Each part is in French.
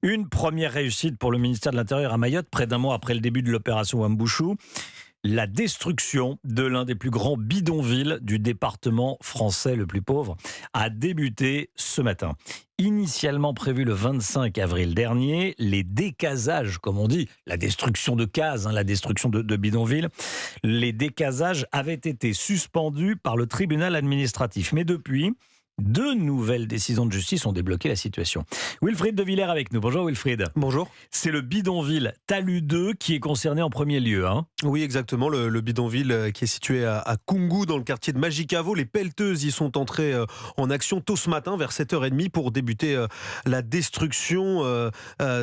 Une première réussite pour le ministère de l'Intérieur à Mayotte, près d'un mois après le début de l'opération Wambouchou. La destruction de l'un des plus grands bidonvilles du département français le plus pauvre a débuté ce matin. Initialement prévu le 25 avril dernier, les décasages, comme on dit, la destruction de cases, la destruction de bidonvilles, les décasages avaient été suspendus par le tribunal administratif. Mais depuis, deux nouvelles décisions de justice ont débloqué la situation. Wilfried de Villers avec nous. Bonjour Wilfried. Bonjour. C'est le bidonville Talus 2 qui est concerné en premier lieu. Oui, exactement. Le bidonville qui est situé à Koungou, dans le quartier de Magicavo. Les pelleteuses y sont entrées en action tôt ce matin, vers 7h30, pour débuter la destruction.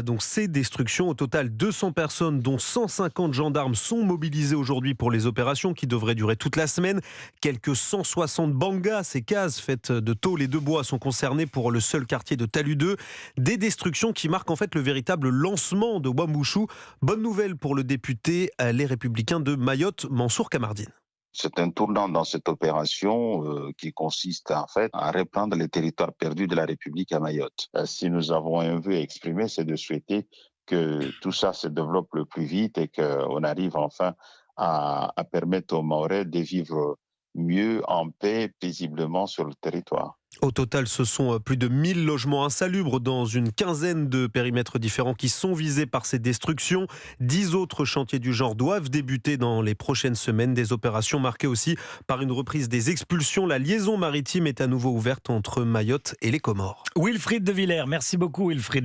Donc ces destructions, au total 200 personnes, dont 150 gendarmes, sont mobilisés aujourd'hui pour les opérations qui devraient durer toute la semaine. Quelques 160 bangas, ces cases faites de tôle et de bois, sont concernées pour le seul quartier de Talus 2. Des destructions qui marquent en fait le véritable lancement de Wambouchou. Bonne nouvelle pour le député Les Républicains de Mayotte, Mansour Kamardine. C'est un tournant dans cette opération qui consiste en fait à reprendre les territoires perdus de la République à Mayotte. Si nous avons un vœu à exprimer, c'est de souhaiter que tout ça se développe le plus vite et qu'on arrive enfin à permettre aux Mahorais de vivre mieux, en paix, paisiblement sur le territoire. Au total, ce sont plus de 1000 logements insalubres dans une quinzaine de périmètres différents qui sont visés par ces destructions. 10 autres chantiers du genre doivent débuter dans les prochaines semaines. Des opérations marquées aussi par une reprise des expulsions. La liaison maritime est à nouveau ouverte entre Mayotte et les Comores. Wilfried de Villers, merci beaucoup Wilfried.